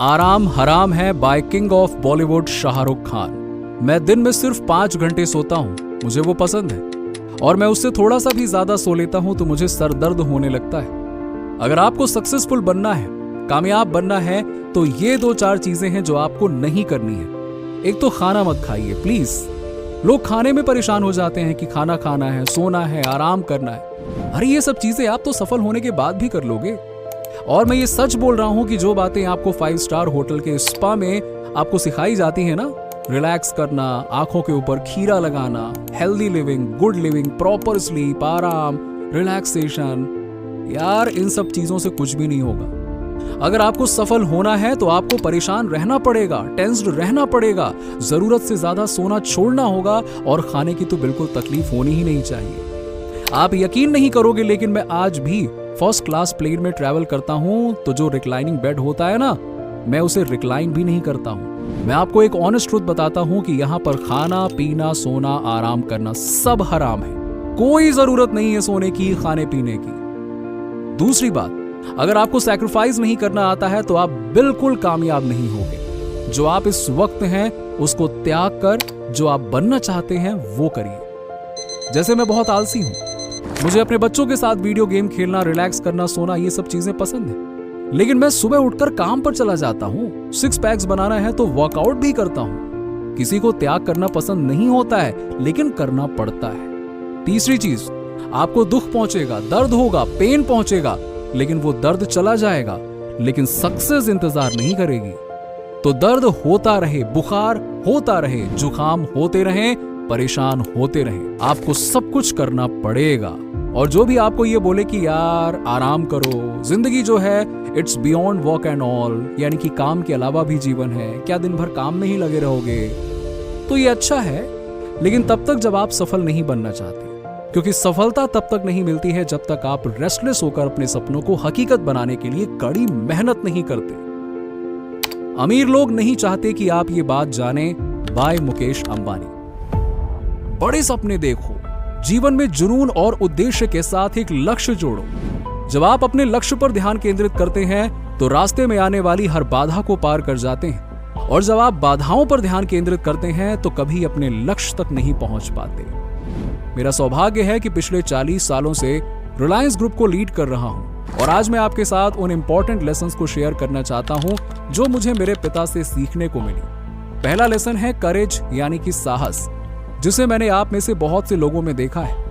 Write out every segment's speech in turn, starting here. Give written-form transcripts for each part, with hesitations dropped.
आराम हराम है by king of Bollywood Shahrukh Khan. मैं दिन में सिर्फ 5 घंटे सोता हूँ, मुझे वो पसंद है और मैं उससे थोड़ा सा भी ज्यादा सो लेता हूँ तो मुझे सर दर्द होने लगता है। अगर आपको सक्सेसफुल बनना है, कामयाब बनना है तो ये 2-4 चीजें हैं जो आपको नहीं करनी है। एक तो खाना मत खाइए प्लीज। लोग खाने में परेशान हो जाते हैं कि खाना खाना है, सोना है, आराम करना है। अरे ये सब चीजें आप तो सफल होने के बाद भी कर लोगे। और मैं ये सच बोल रहा हूं कि जो बातें आपको 5 स्टार होटल के स्पा में आपको सिखाई जाती है ना, रिलैक्स करना, आंखों के ऊपर खीरा लगाना, healthy living, good living, proper sleep, आराम, रिलैक्सेशन, यार इन सब चीजों से कुछ भी नहीं होगा। अगर आपको सफल होना है तो आपको परेशान रहना पड़ेगा, टेंस्ड रहना पड़ेगा, जरूरत से ज्यादा सोना छोड़ना होगा और खाने की तो बिल्कुल तकलीफ होनी ही नहीं चाहिए। आप यकीन नहीं करोगे लेकिन मैं आज भी फर्स्ट क्लास प्लेन में ट्रैवल करता हूं तो जो रिक्लाइनिंग बेड होता है ना, मैं उसे रिक्लाइन भी नहीं करता हूं। मैं आपको एक ऑनेस्ट ट्रूथ बताता हूं कि यहां पर खाना पीना सोना आराम करना सब हराम है। कोई जरूरत नहीं है सोने की, खाने पीने की। दूसरी बात, अगर आपको सैक्रिफाइस नहीं करना आता है तो आप बिल्कुल कामयाब नहीं होगे। जो आप इस वक्त हैं उसको त्याग कर जो आप बनना चाहते हैं वो करिए। जैसे मैं बहुत आलसी हूं, मुझे अपने बच्चों के साथ वीडियो गेम खेलना, रिलैक्स करना, सोना, ये सब चीजें पसंद है। लेकिन मैं सुबह उठकर काम पर चला जाता हूँ, 6 पैक्स बनाना है तो वर्कआउट भी करता हूँ। किसी को त्याग करना पसंद नहीं होता है लेकिन करना पड़ता है। तीसरी चीज, आपको दुख पहुंचेगा, दर्द होगा, पेन पहुंचेगा, लेकिन वो दर्द चला जाएगा, लेकिन सक्सेस इंतजार नहीं करेगी। तो दर्द होता रहे, बुखार होता रहे, जुकाम होते रहे, परेशान होते रहे, आपको सब कुछ करना पड़ेगा। और जो भी आपको ये बोले कि यार आराम करो, जिंदगी जो है it's beyond work and all, यानी कि काम के अलावा भी जीवन है, क्या दिन भर काम में ही लगे रहोगे, तो ये अच्छा है, लेकिन तब तक जब आप सफल नहीं बनना चाहते। क्योंकि सफलता तब तक नहीं मिलती है जब तक आप रेस्टलेस होकर अपने सपनों को हकीकत बनाने के लिए कड़ी मेहनत नहीं करते। अमीर लोग नहीं चाहते कि आप ये बात जाने, बाय मुकेश अंबानी। बड़े सपने देखो, जीवन में जुनून और उद्देश्य के साथ एक लक्ष्य जोड़ो। जब आप अपने लक्ष्य पर ध्यान केंद्रित करते हैं तो रास्ते में आने वाली हर बाधा को पार कर जाते हैं, और जब आप बाधाओं पर ध्यान केंद्रित करते हैं तो कभी अपने लक्ष्य तक नहीं पहुंच पाते। मेरा सौभाग्य है कि पिछले 40 सालों से रिलायंस ग्रुप को लीड कर रहा हूं और आज मैं आपके साथ उन इंपॉर्टेंट लेसन्स को शेयर करना चाहता हूं जो मुझे मेरे पिता से सीखने को मिली। पहला लेसन है करेज, यानी कि साहस, जिसे मैंने आप में से बहुत से लोगों में देखा है।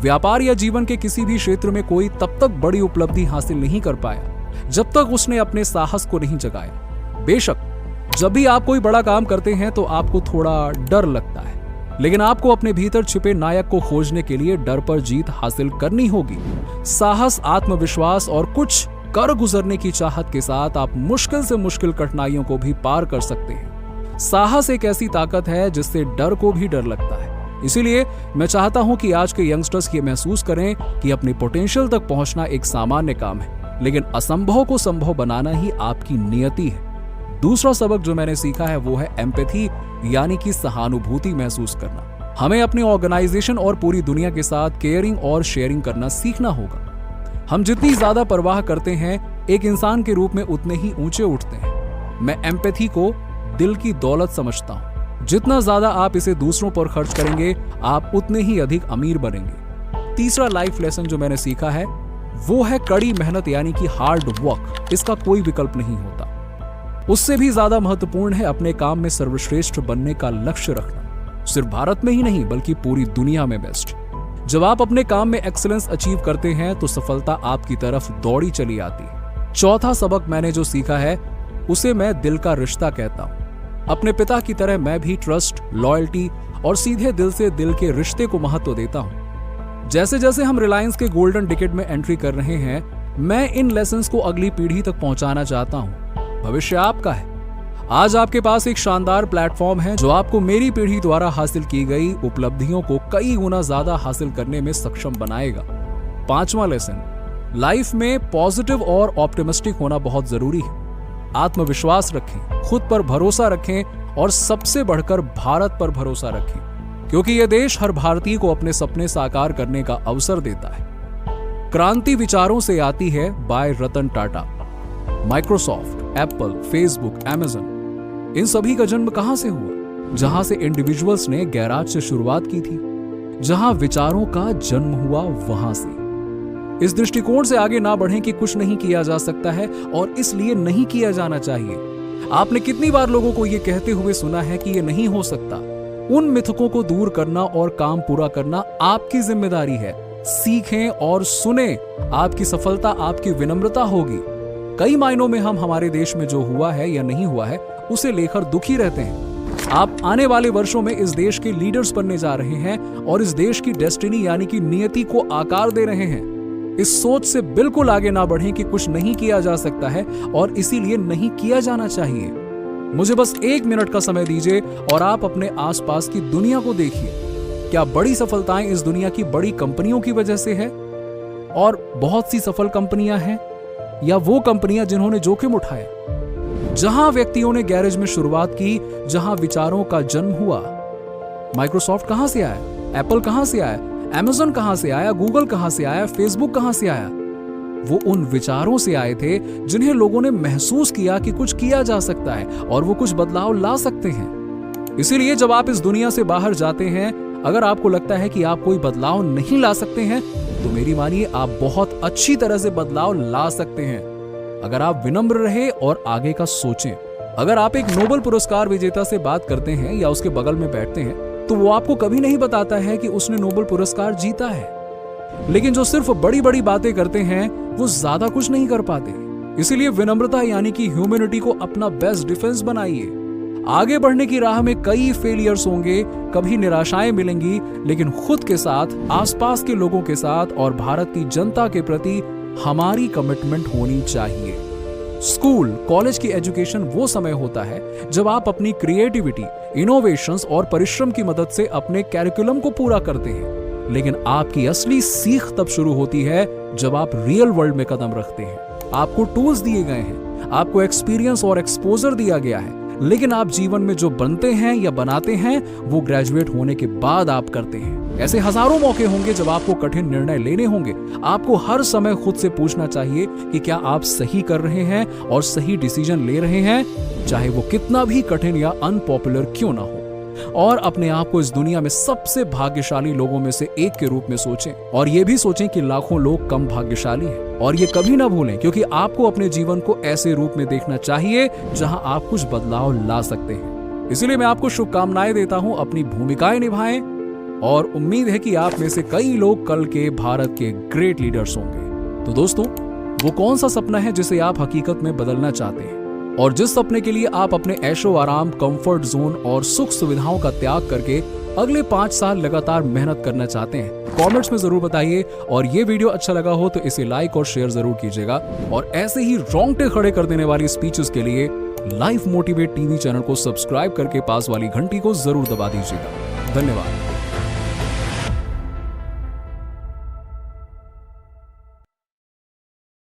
व्यापार या जीवन के किसी भी क्षेत्र में कोई तब तक बड़ी उपलब्धि हासिल नहीं कर पाया जब तक उसने अपने साहस को नहीं जगाया। बेशक जब भी आप कोई बड़ा काम करते हैं तो आपको थोड़ा डर लगता है, लेकिन आपको अपने भीतर छिपे नायक को खोजने के लिए डर पर जीत हासिल करनी होगी। साहस, आत्मविश्वास और कुछ कर गुजरने की चाहत के साथ आप मुश्किल से मुश्किल कठिनाइयों को भी पार कर सकते हैं। साहस एक ऐसी ताकत है जिससे डर को भी डर लगता है। इसीलिए मैं चाहता हूं कि आज के यंगस्टर्स ये महसूस करें कि अपने पोटेंशियल तक पहुंचना एक सामान्य काम है, लेकिन असंभव को संभव बनाना ही आपकी नियति है। दूसरा सबक जो मैंने सीखा है वो है एम्पैथी, यानी कि सहानुभूति महसूस करना। हमें अपनी ऑर्गेनाइजेशन और पूरी दुनिया के साथ केयरिंग और शेयरिंग करना सीखना होगा। हम जितनी ज्यादा परवाह करते हैं एक इंसान के रूप में उतने ही ऊंचे उठते हैं। मैं एम्पैथी को दिल की दौलत समझता हूं। जितना ज्यादा आप इसे दूसरों पर खर्च करेंगे आप उतने ही अधिक अमीर बनेंगे। तीसरा लाइफ लेसन जो मैंने सीखा है वो है कड़ी मेहनत, यानी कि हार्ड वर्क। इसका कोई विकल्प नहीं होता। उससे भी ज्यादा महत्वपूर्ण है अपने काम में सर्वश्रेष्ठ बनने का लक्ष्य रखना, सिर्फ भारत में ही नहीं बल्कि पूरी दुनिया में बेस्ट। जब आप अपने काम में एक्सीलेंस अचीव करते हैं तो सफलता आपकी तरफ दौड़ी चली आती है। चौथा सबक मैंने जो सीखा है उसे मैं दिल का रिश्ता कहता हूं। अपने पिता की तरह मैं भी ट्रस्ट, लॉयल्टी और सीधे दिल से दिल के रिश्ते को महत्व देता हूं। जैसे जैसे हम रिलायंस के गोल्डन डिकेड में एंट्री कर रहे हैं, मैं इन लेसन्स को अगली पीढ़ी तक पहुंचाना चाहता हूं। भविष्य आपका है। आज आपके पास एक शानदार प्लेटफॉर्म है जो आपको मेरी पीढ़ी द्वारा हासिल की गई उपलब्धियों को कई गुना ज्यादा हासिल करने में सक्षम बनाएगा। पांचवा लेसन, लाइफ में पॉजिटिव और ऑप्टिमिस्टिक होना बहुत जरूरी है। आत्मविश्वास रखें, खुद पर भरोसा रखें और सबसे बढ़कर भारत पर भरोसा रखें, क्योंकि यह देश हर भारतीय को अपने सपने साकार करने का अवसर देता है। क्रांति विचारों से आती है, by Ratan Tata. Microsoft, Apple, Facebook, Amazon, इन सभी का जन्म कहां से हुआ? जहां से इंडिविजुअल्स ने गैराज से शुरुआत की थी, जहां विचारों का जन्म हुआ, वहां से। इस दृष्टिकोण से आगे ना बढ़ें कि कुछ नहीं किया जा सकता है और इसलिए नहीं किया जाना चाहिए। आपने कितनी बार लोगों को यह कहते हुए सुना है कि यह नहीं हो सकता? उन मिथकों को दूर करना और काम पूरा करना आपकी जिम्मेदारी है। सीखें और सुने, आपकी सफलता आपकी विनम्रता होगी। कई मायनों में हम हमारे देश में जो हुआ है या नहीं हुआ है उसे लेकर दुखी रहते हैं। आप आने वाले वर्षों में इस देश के लीडर्स बनने जा रहे हैं और इस देश की डेस्टिनी यानी कि नियति को आकार दे रहे हैं। इस सोच से बिल्कुल आगे ना बढ़ें कि कुछ नहीं किया जा सकता है और इसीलिए नहीं किया जाना चाहिए। मुझे बस 1 मिनट का समय दीजिए और आप अपने आसपास की दुनिया को देखिए। क्या बड़ी सफलताएं इस दुनिया की बड़ी कंपनियों की वजह से है? और बहुत सी सफल कंपनियां हैं या वो कंपनियां जिन्होंने जोखिम उठाया? जहां व्यक्तियों ने गैरेज में शुरुआत की, जहां विचारों का जन्म हुआ। माइक्रोसॉफ्ट कहां से आया? एप्पल कहां से आया? अमेज़न कहां से आया? गूगल कहां से आया? फेसबुक कहां से आया? वो उन विचारों से आए थे जिन्हें लोगों ने महसूस किया कि कुछ किया जा सकता है और वो कुछ बदलाव ला सकते हैं। इसीलिए जब आप इस दुनिया से बाहर जाते हैं, अगर आपको लगता है कि आप कोई बदलाव नहीं ला सकते हैं, तो मेरी मानिए आप बहुत अच्छी तरह से बदलाव ला सकते हैं अगर आप विनम्र रहे और आगे का सोचें। अगर आप एक नोबेल पुरस्कार विजेता से बात करते हैं या उसके बगल में बैठते हैं, तो वो आपको कभी नहीं बताता है कि उसने नोबेल पुरस्कार जीता है। लेकिन जो सिर्फ बड़ी बड़ी बातें करते हैं वो ज्यादा कुछ नहीं कर पाते। इसीलिए विनम्रता यानी कि ह्यूमैनिटी को अपना बेस्ट डिफेंस बनाइए। आगे बढ़ने की राह में कई फेलियर्स होंगे, कभी निराशाएं मिलेंगी, लेकिन खुद के साथ, आसपास के लोगों के साथ और भारत की जनता के प्रति हमारी कमिटमेंट होनी चाहिए। स्कूल, कॉलेज की एजुकेशन वो समय होता है जब आप अपनी क्रिएटिविटी, इनोवेशंस और परिश्रम की मदद से अपने कैरिकुलम को पूरा करते हैं। लेकिन आपकी असली सीख तब शुरू होती है जब आप रियल वर्ल्ड में कदम रखते हैं। आपको टूल्स दिए गए हैं, आपको एक्सपीरियंस और एक्सपोजर दिया गया है, लेकिन आप जीवन में जो बनते हैं या बनाते हैं वो ग्रेजुएट होने के बाद आप करते हैं। ऐसे हजारों मौके होंगे जब आपको कठिन निर्णय लेने होंगे। आपको हर समय खुद से पूछना चाहिए कि क्या आप सही कर रहे हैं और सही डिसीजन ले रहे हैं, चाहे वो कितना भी कठिन या अनपॉपुलर क्यों ना हो। और अपने आप को इस दुनिया में सबसे भाग्यशाली लोगों में से एक के रूप में सोचें और ये भी सोचें कि लाखों लोग कम भाग्यशाली हैं। और ये कभी ना भूलें, क्योंकि आपको अपने जीवन को ऐसे रूप में देखना चाहिए जहां आप कुछ बदलाव ला सकते हैं। इसलिए मैं आपको शुभकामनाएं देता हूं, अपनी भूमिकाएं निभाएं और उम्मीद है कि आप में से कई लोग कल के भारत के ग्रेट लीडर्स होंगे। तो दोस्तों, वो कौन सा सपना है जिसे आप हकीकत में बदलना चाहते हैं और जिस सपने के लिए आप अपने ऐशो आराम, कंफर्ट जोन और सुख सुविधाओं का त्याग करके अगले 5 साल लगातार मेहनत करना चाहते हैं? कमेंट्स में जरूर बताइए। और ये वीडियो अच्छा लगा हो तो इसे लाइक और शेयर जरूर कीजिएगा। और ऐसे ही रोंगटे खड़े कर देने वाली स्पीचेस के लिए लाइफ मोटिवेट टीवी चैनल को सब्सक्राइब करके पास वाली घंटी को जरूर दबा दीजिएगा। धन्यवाद।